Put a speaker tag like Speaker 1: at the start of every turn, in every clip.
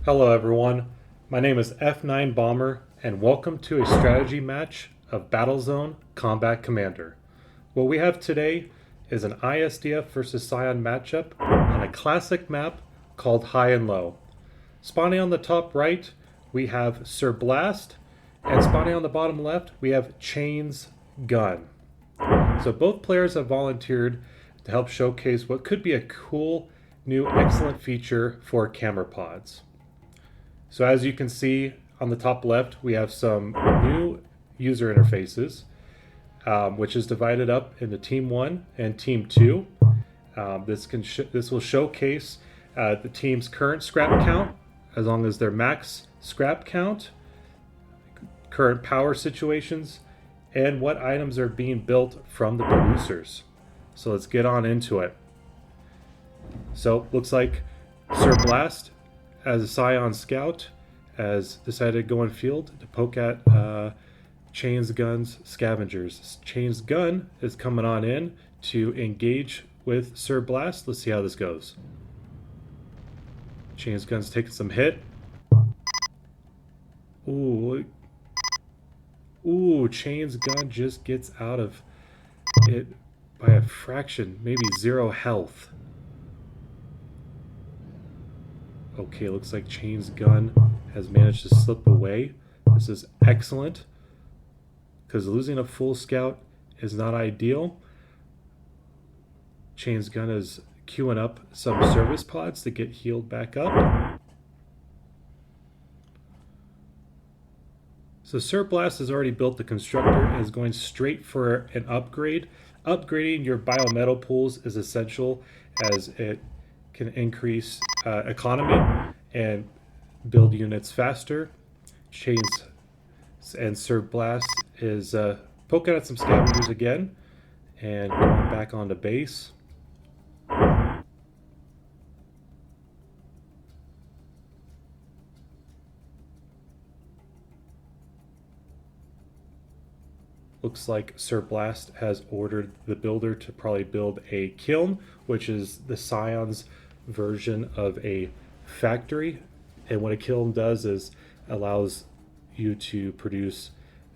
Speaker 1: Hello everyone, my name is F9 Bomber and welcome to a strategy match of Battlezone Combat Commander. What we have today is an ISDF versus Scion matchup on a classic map called High and Low. Spawning on the top right we have Sir Blast, and spawning on the bottom left we have Chain's Gun. So both players have volunteered to help showcase what could be a cool new excellent feature for camera pods. So as you can see on the top left, we have some new user interfaces, which is divided up into Team 1 and Team 2. This will showcase the team's current scrap count, as long as their max scrap count, current power situations, and what items are being built from the producers. So let's get on into it. So looks like Sir Blast, as a Scion scout, has decided to go in field to poke at Chain's Gun's scavengers. Chain's Gun is coming on in to engage with Sir Blast. Let's see how this goes. Chain's Gun's taking some hit. Ooh, Chain's Gun just gets out of it by a fraction, maybe 0 health. Okay, looks like Chain's Gun has managed to slip away. This is excellent, because losing a full scout is not ideal. Chain's Gun is queuing up some service pods to get healed back up. So Sir Blast has already built the constructor and is going straight for an upgrade. Upgrading your biometal pools is essential, as it can increase economy and build units faster. Chains and Sir Blast is poking at some scavengers again and going back onto base. Looks like Sir Blast has ordered the builder to probably build a kiln, which is the Scion's version of a factory. And what a kiln does is allows you to produce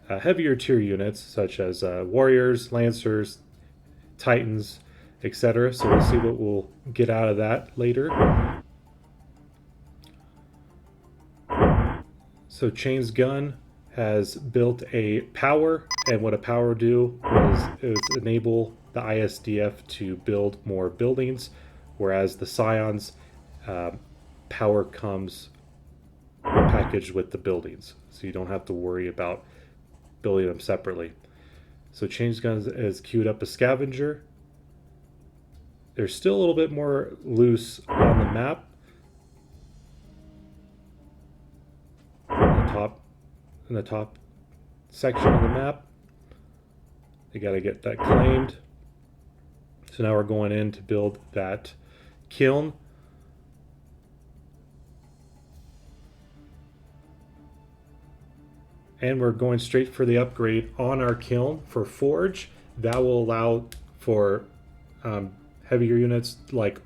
Speaker 1: heavier tier units, such as warriors, lancers, titans, etc. So we'll see what we'll get out of that later. So Chain's Gun has built a power, and what a power do is enable the ISDF to build more buildings, whereas the Scion's power comes packaged with the buildings, so you don't have to worry about building them separately. So Chain's Gun is queued up a scavenger. There's still a little bit more loose on the map. In the top section of the map, they got to get that claimed. So now we're going in to build that kiln. And we're going straight for the upgrade on our kiln for forge. That will allow for heavier units like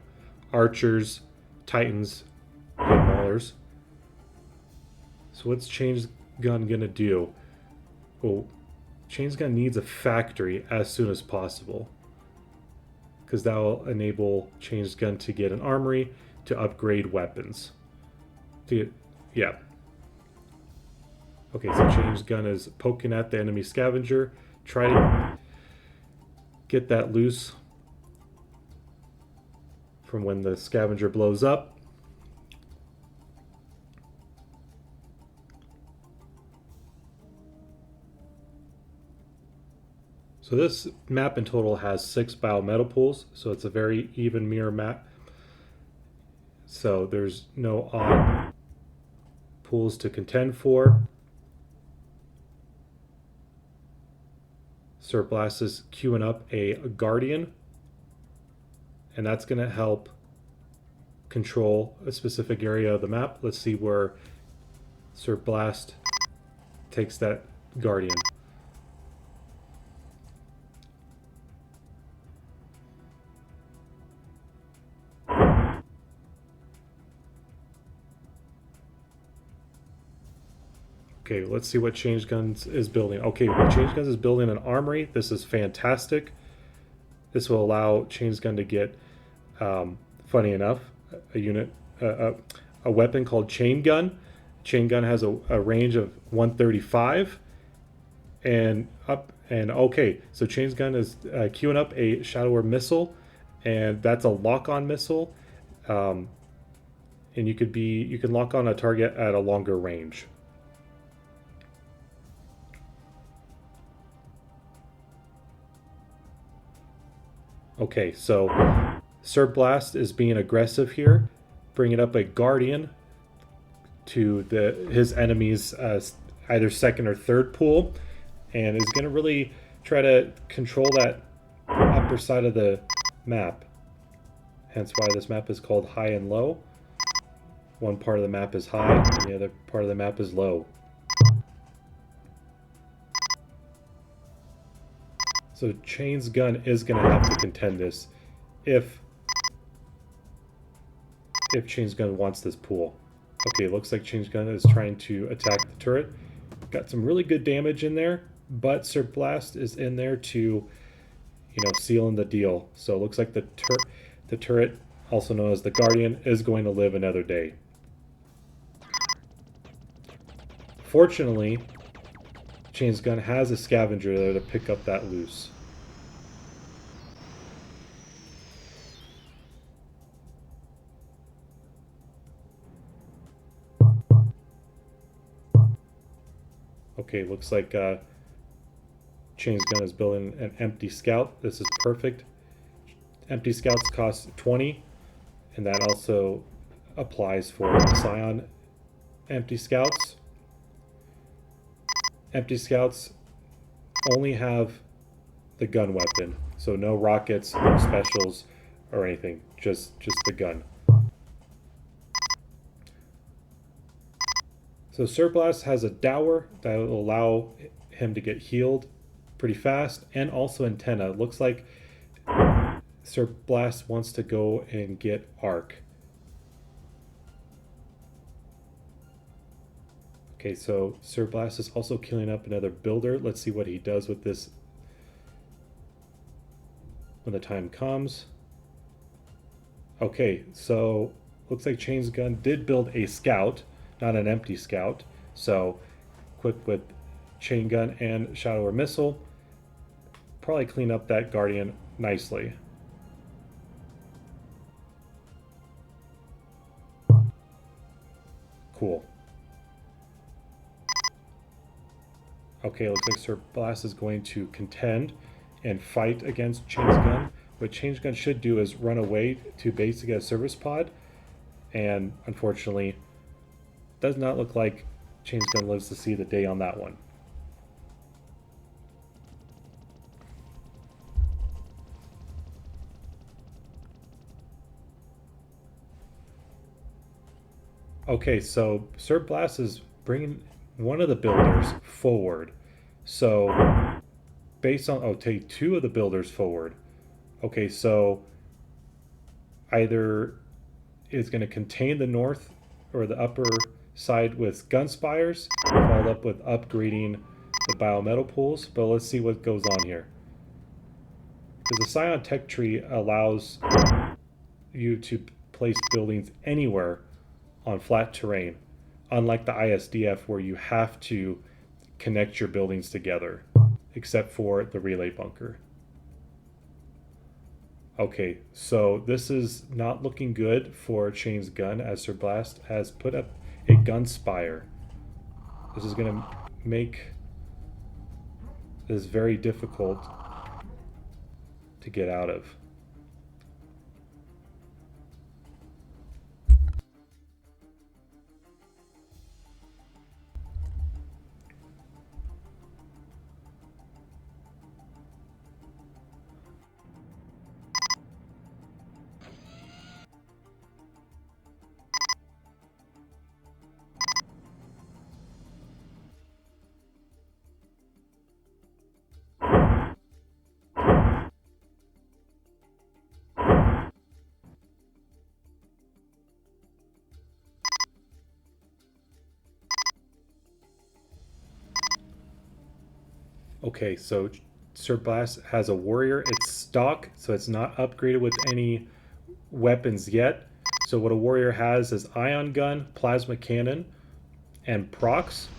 Speaker 1: archers, titans, and maulers. So what's Chain's Gun gonna do? Well, Chain's Gun needs a factory as soon as possible, because that will enable Chain's Gun to get an armory to upgrade weapons. Okay, so Chain's Gun is poking at the enemy scavenger. Try to get that loose from when the scavenger blows up. So this map in total has 6 biometal pools, so it's a very even mirror map. So there's no odd pools to contend for. Sir Blast is queuing up a Guardian, and that's going to help control a specific area of the map. Let's see where Sir Blast takes that Guardian. Okay, let's see what Change Guns is building. Okay, Change Guns is building an armory. This is fantastic. This will allow Change Gun to get, funny enough, a unit, a weapon called Chain Gun. Chain Gun has a range of 135, and up and okay. So Chain Gun is queuing up a Shadower missile, and that's a lock-on missile, and you can lock on a target at a longer range. Okay, so Sir Blast is being aggressive here, bringing up a Guardian to his enemy's either second or third pool, and is going to really try to control that upper side of the map. Hence why this map is called High and Low. One part of the map is high, and the other part of the map is low. So Chain's Gun is going to have to contend this if Chain's Gun wants this pool. Okay, looks like Chain's Gun is trying to attack the turret. Got some really good damage in there, but Sir Blast is in there to, seal in the deal. So it looks like the turret, also known as the Guardian, is going to live another day. Fortunately, Chain's Gun has a scavenger there to pick up that loose. Okay, looks like Chain's Gun is building an empty scout. This is perfect. Empty scouts cost 20, and that also applies for Scion empty scouts. Empty scouts only have the gun weapon, so no rockets, no specials, or anything. Just the gun. So Sir Blast has a dower that will allow him to get healed pretty fast, and also antenna. It looks like Sir Blast wants to go and get Arc. Okay, so Sir Blast is also killing up another builder. Let's see what he does with this when the time comes. Okay, so looks like Chain's Gun did build a scout, not an empty scout. So quick with Chain Gun and Shadower Missile. Probably clean up that Guardian nicely. Cool. Okay, looks like Sir Blast is going to contend and fight against Chain's Gun. What Chain's Gun should do is run away to base to get a service pod, and unfortunately, does not look like Chain's Gun lives to see the day on that one. Okay, so Sir Blast is bringing one of the builders forward. So based on, take two of the builders forward. Okay, so either it's going to contain the north or the upper side with gun spires, followed up with upgrading the biometal pools. But let's see what goes on here. Because the Scion tech tree allows you to place buildings anywhere on flat terrain, unlike the ISDF where you have to connect your buildings together, except for the relay bunker. Okay, so this is not looking good for Chain's Gun, as Sir Blast has put up a gun spire. This is going to make this very difficult to get out of. Okay, so Sir Blast has a warrior. It's stock, so it's not upgraded with any weapons yet. So what a warrior has is ion gun, plasma cannon, and procs,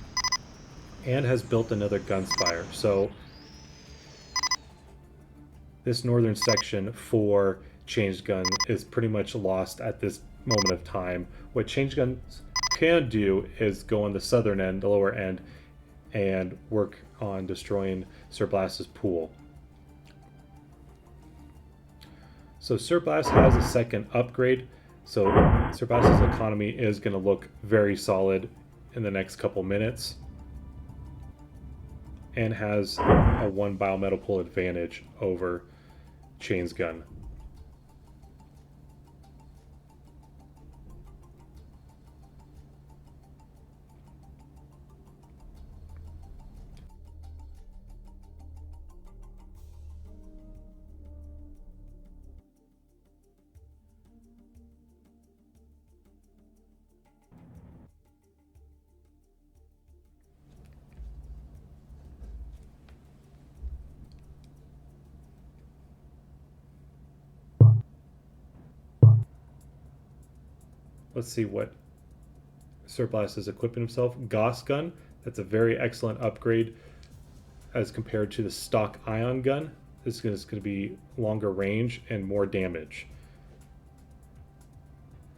Speaker 1: and has built another gunspire. So this northern section for Changed Gun is pretty much lost at this moment of time. What Changed Guns can do is go on the southern end, the lower end, and work on destroying Sir Blast's pool. So Sir Blast has a second upgrade, so Sir Blast's economy is going to look very solid in the next couple minutes, and has a 1 biometal pool advantage over Chain's Gun. Let's see what Sir Blast is equipping himself. Gauss Gun, that's a very excellent upgrade as compared to the stock ion gun. This is going to be longer range and more damage.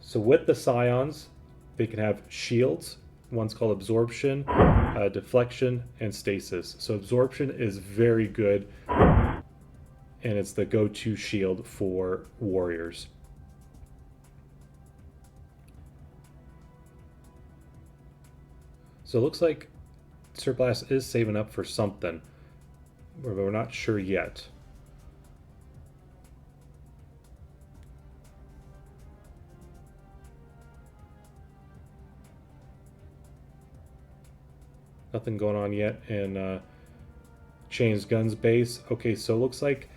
Speaker 1: So with the Scions, they can have shields. One's called Absorption, Deflection, and Stasis. So Absorption is very good, and it's the go-to shield for warriors. So it looks like Sir Blast is saving up for something, but we're not sure yet. Nothing going on yet in Chain's Guns base. Okay, so it looks like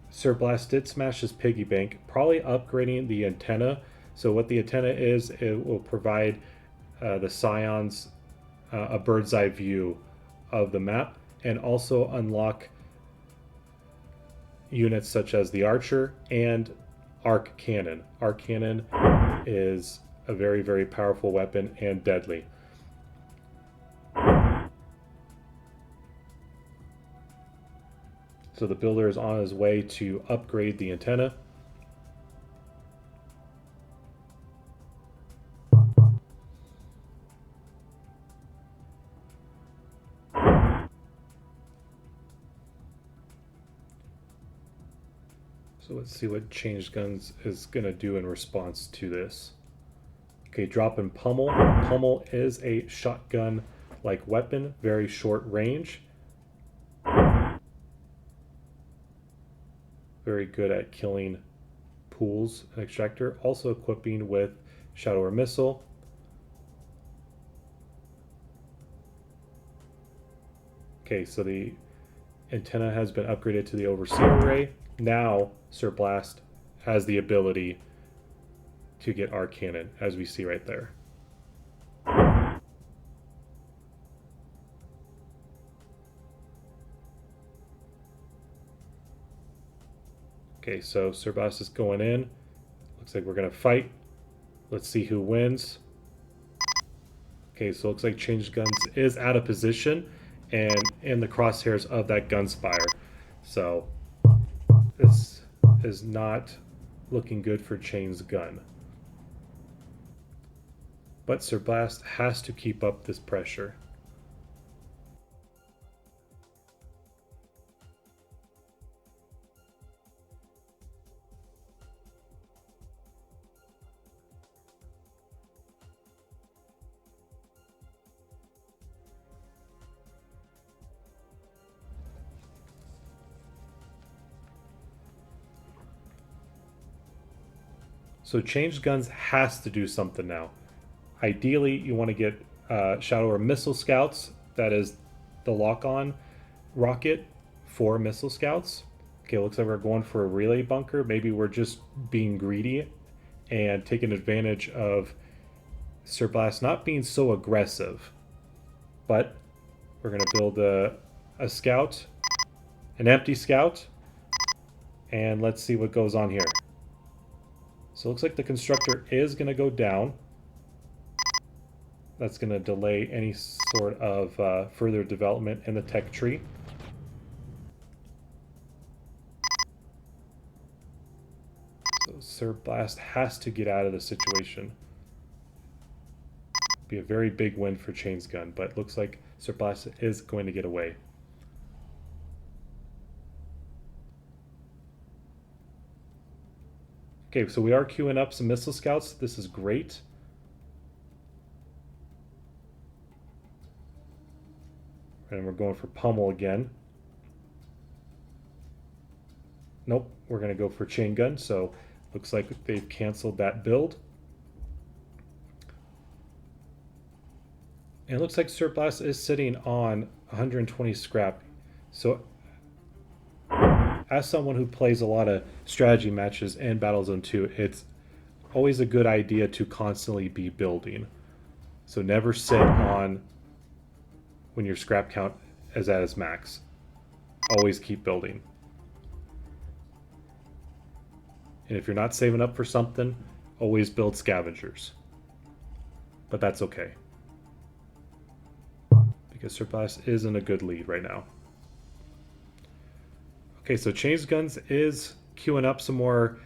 Speaker 1: Sir Blast did smash his piggy bank, probably upgrading the antenna. So what the antenna is, it will provide the Scions a bird's eye view of the map, and also unlock units such as the Archer and Arc Cannon. Arc Cannon is a very, very powerful weapon and deadly. So the builder is on his way to upgrade the antenna. So let's see what Changed Guns is going to do in response to this. Okay, drop in Pummel. Pummel is a shotgun-like weapon, very short range. Very good at killing pools and extractor. Also equipping with Shadow or Missile. Okay, so the antenna has been upgraded to the Overseer Array. Now Sir Blast has the ability to get Arc Cannon, as we see right there. Okay, so Sir Blast is going in. Looks like we're going to fight. Let's see who wins. Okay, so it looks like Changed Guns is out of position and in the crosshairs of that gunspire. So this is not looking good for Changed Gun. But Sir Blast has to keep up this pressure. So Changed Guns has to do something now. Ideally, you want to get Shadow or Missile Scouts. That is the lock-on rocket for Missile Scouts. Okay, looks like we're going for a relay bunker. Maybe we're just being greedy and taking advantage of Sir Blast not being so aggressive. But we're going to build a a scout, an empty scout, and let's see what goes on here. So it looks like the constructor is going to go down. That's going to delay any sort of further development in the tech tree. So Sir Blast has to get out of the situation. Be a very big win for Chain's Gun, but it looks like Sir Blast is going to get away. Okay, so we are queuing up some missile scouts. This is great. And we're going for pummel again. Nope, we're going to go for chain gun. So looks like they've canceled that build. And it looks like Sir Blast is sitting on 120 scrap. So as someone who plays a lot of strategy matches in Battlezone 2, it's always a good idea to constantly be building. So never sit on when your scrap count is at its max. Always keep building. And if you're not saving up for something, always build scavengers. But that's okay, because Sir Blast is in a good lead right now. Okay, so Chain's Guns is queuing up some more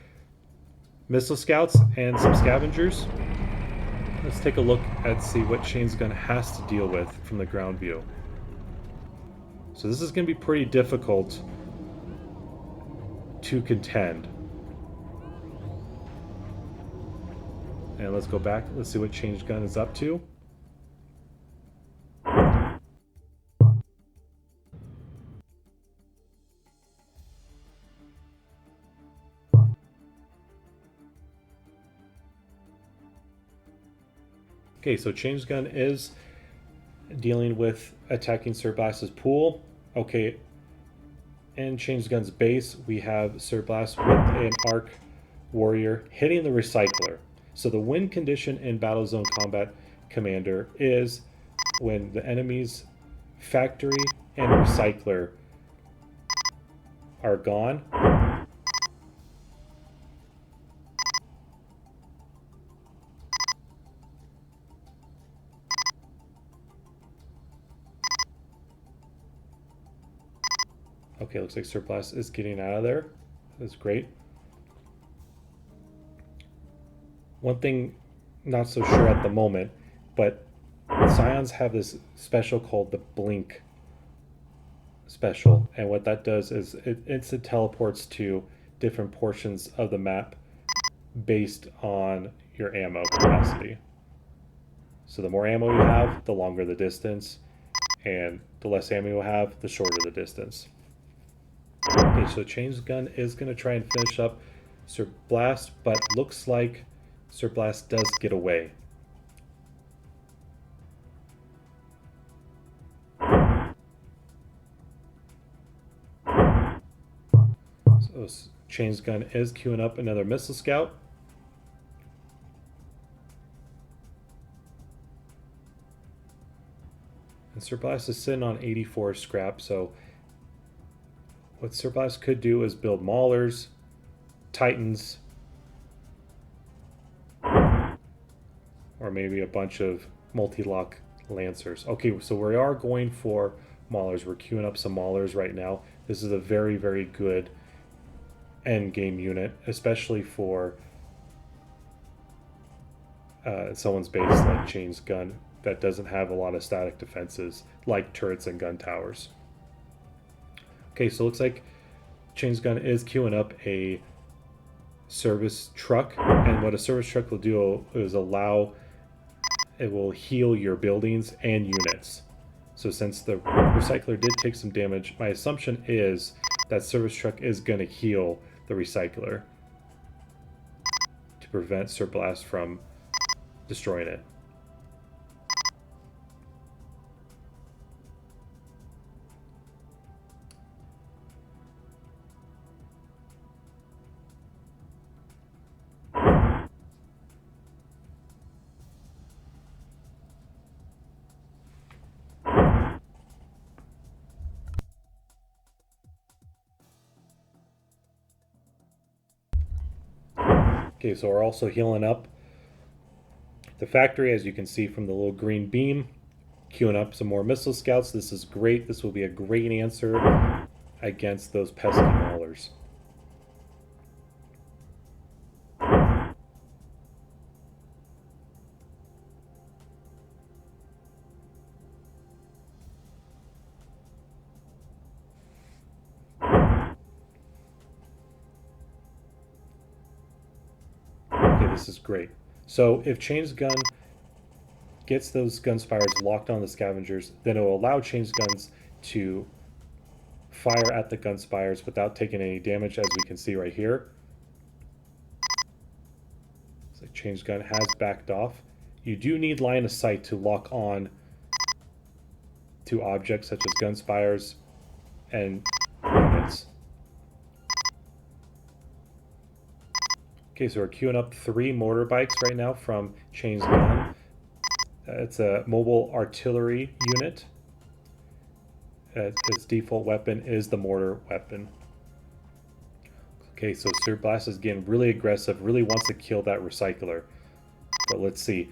Speaker 1: missile scouts and some scavengers. Let's take a look and see what Chain's Gun has to deal with from the ground view. So this is going to be pretty difficult to contend. And let's go back. Let's see what Chain's Gun is up to. Okay, so Chain's Gun is dealing with attacking Sir Blast's pool. Okay, in Chain's Gun's base, we have Sir Blast with an Arc Warrior hitting the Recycler. So the win condition in Battlezone Combat Commander is when the enemy's factory and Recycler are gone. Okay, looks like Sir Blast is getting out of there. That's great. One thing, not so sure at the moment, but Scions have this special called the Blink special. And what that does is it instant teleports to different portions of the map based on your ammo capacity. So the more ammo you have, the longer the distance. And the less ammo you have, the shorter the distance. Okay, so Chain's Gun is going to try and finish up Sir Blast, but looks like Sir Blast does get away. So Chain's Gun is queuing up another missile scout. And Sir Blast is sitting on 84 scrap, so what Sir Blast could do is build Maulers, Titans, or maybe a bunch of multi-lock Lancers. Okay, so we are going for Maulers. We're queuing up some Maulers right now. This is a very, very good end game unit, especially for someone's base like Chain's Gun that doesn't have a lot of static defenses like turrets and gun towers. Okay, so it looks like Chain's Gun is queuing up a service truck, and what a service truck will do is it will heal your buildings and units. So since the Recycler did take some damage, my assumption is that service truck is going to heal the Recycler to prevent Sir Blast from destroying it. Okay, so we're also healing up the factory, as you can see from the little green beam. Queuing up some more missile scouts. This is great. This will be a great answer against those pesky maulers. Okay, this is great. So if Chain's gun gets those gunspires locked on the scavengers, then it will allow Chain's guns to fire at the gunspires without taking any damage, as we can see right here. So Chain's gun has backed off. You do need line of sight to lock on to objects such as gunspires and units. Okay, so we're queuing up 3 mortar bikes right now from Chain's gun. It's a mobile artillery unit. Its default weapon is the mortar weapon. Okay, so Sir Blast is getting really aggressive, really wants to kill that recycler. But let's see.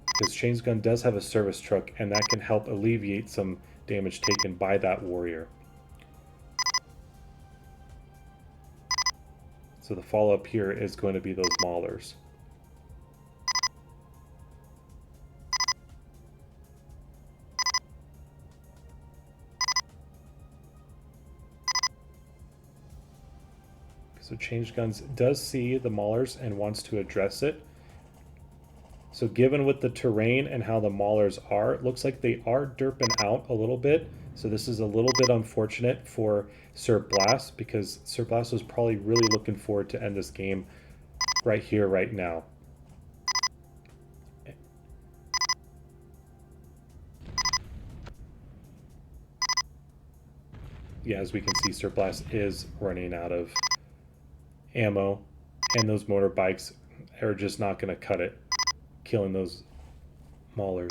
Speaker 1: Because Chain's gun does have a service truck, and that can help alleviate some damage taken by that warrior. So the follow-up here is going to be those maulers. So Change Guns does see the maulers and wants to address it. So given with the terrain and how the maulers are, it looks like they are derping out a little bit. So this is a little bit unfortunate for Sir Blast, because Sir Blast was probably really looking forward to end this game right here, right now. Yeah, as we can see, Sir Blast is running out of ammo, and those motorbikes are just not going to cut it, killing those maulers.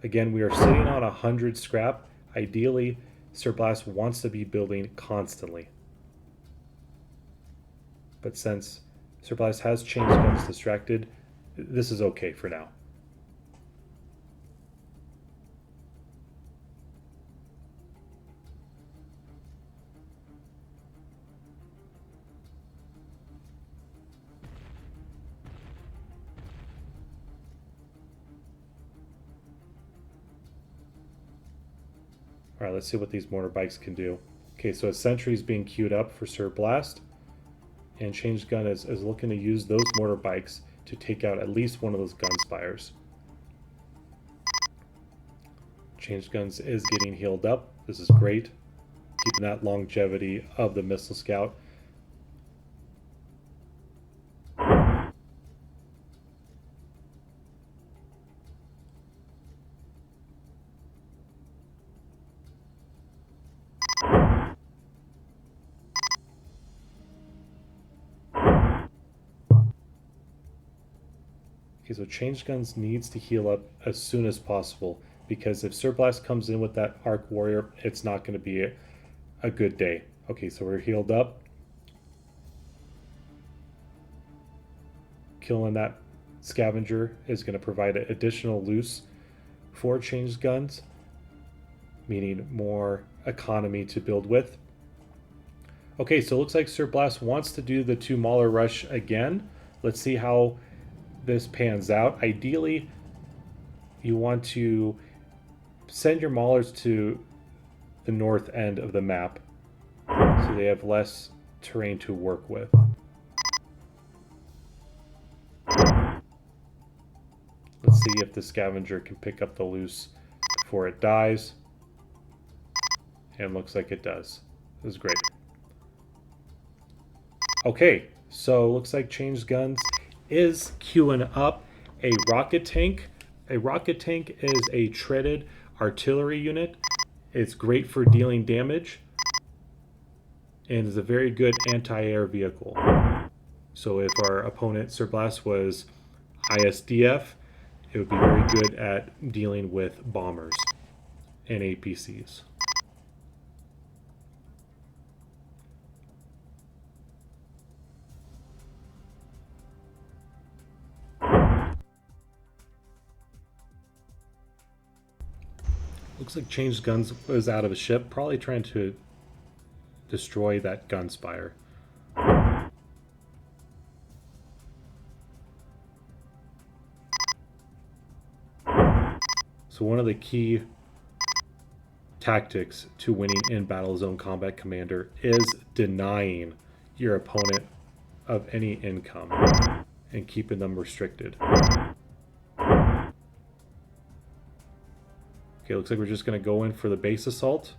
Speaker 1: Again, we are sitting on 100 scrap. Ideally, Sir Blast wants to be building constantly. But since Sir Blast has Change Guns distracted, this is okay for now. Alright, let's see what these motorbikes can do. Okay, so a sentry is being queued up for Sir Blast. And Change Gun is looking to use those motorbikes to take out at least one of those gunspires. Change Guns is getting healed up. This is great. Keeping that longevity of the Missile Scout. Okay, so Change Guns needs to heal up as soon as possible, because if Sir Blast comes in with that Arc Warrior, it's not going to be a good day. Okay, so we're healed up. Killing that Scavenger is going to provide additional loose for Change Guns, meaning more economy to build with. Okay, so it looks like Sir Blast wants to do the 2 Mauler rush again. Let's see how this pans out. Ideally, you want to send your maulers to the north end of the map so they have less terrain to work with. Let's see if the Scavenger can pick up the loose before it dies. And looks like it does. This is great. Okay, so looks like Change Guns is queuing up a rocket tank. A rocket tank is a treaded artillery unit. It's great for dealing damage and is a very good anti-air vehicle. So if our opponent Sir Blast was ISDF, it would be very good at dealing with bombers and APCs. Looks like Changed Guns was out of a ship, probably trying to destroy that gun spire. So one of the key tactics to winning in Battlezone Combat Commander is denying your opponent of any income and keeping them restricted. Okay, looks like we're just going to go in for the base assault.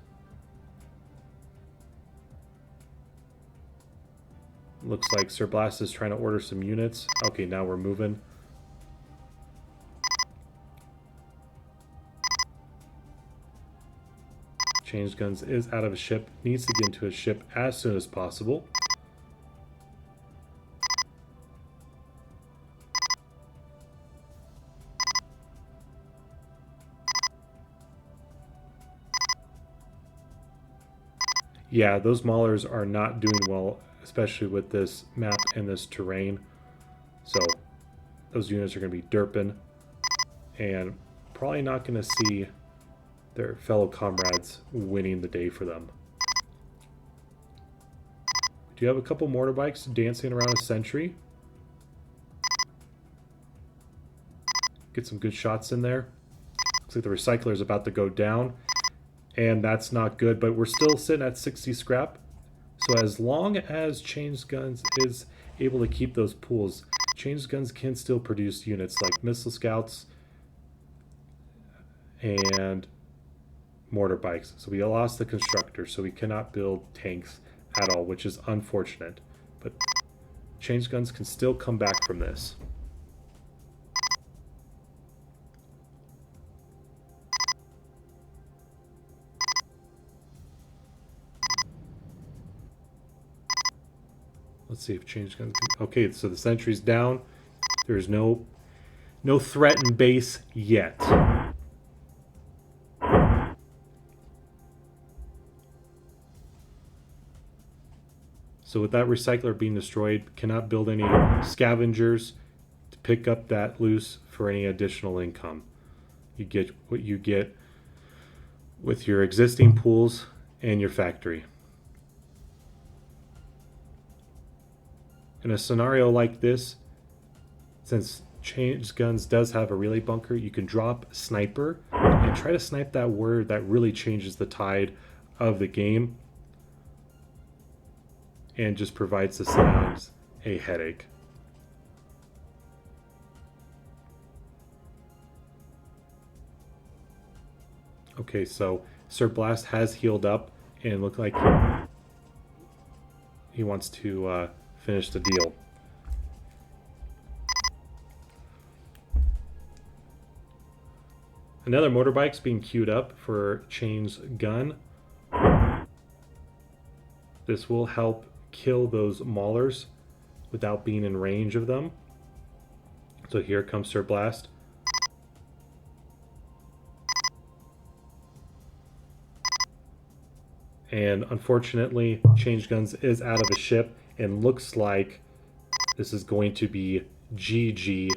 Speaker 1: Looks like Sir Blast is trying to order some units. Okay, now we're moving. Changed Guns is out of a ship, needs to get into a ship as soon as possible. Yeah, those Maulers are not doing well, especially with this map and this terrain. So those units are going to be derping and probably not going to see their fellow comrades winning the day for them. Do you have a couple mortar bikes dancing around a sentry? Get some good shots in there. Looks like the recycler is about to go down, and that's not good, but we're still sitting at 60 scrap. So as long as Changed Guns is able to keep those pools, Changed Guns can still produce units like missile scouts and mortar bikes. So we lost the constructor, so we cannot build tanks at all, which is unfortunate. But Changed Guns can still come back from this. Let's see if Changed Guns can... Okay, so the sentry's down. There's no threat in base yet. So with that recycler being destroyed, cannot build any scavengers to pick up that loose for any additional income. You get what you get with your existing pools and your factory. In a scenario like this, since Changed Guns does have a relay bunker, you can drop Sniper and try to snipe that word that really changes the tide of the game and just provides the Scions a headache. Okay, so Sir Blast has healed up and looked like he wants to finish the deal. Another motorbike's being queued up for Changed Gun. This will help kill those Maulers without being in range of them. So here comes Sir Blast. And unfortunately, Changed Guns is out of a ship and looks like this is going to be GG.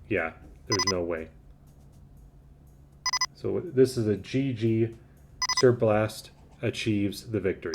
Speaker 1: Yeah, there's no way. So this is a GG. Sir Blast achieves the victory.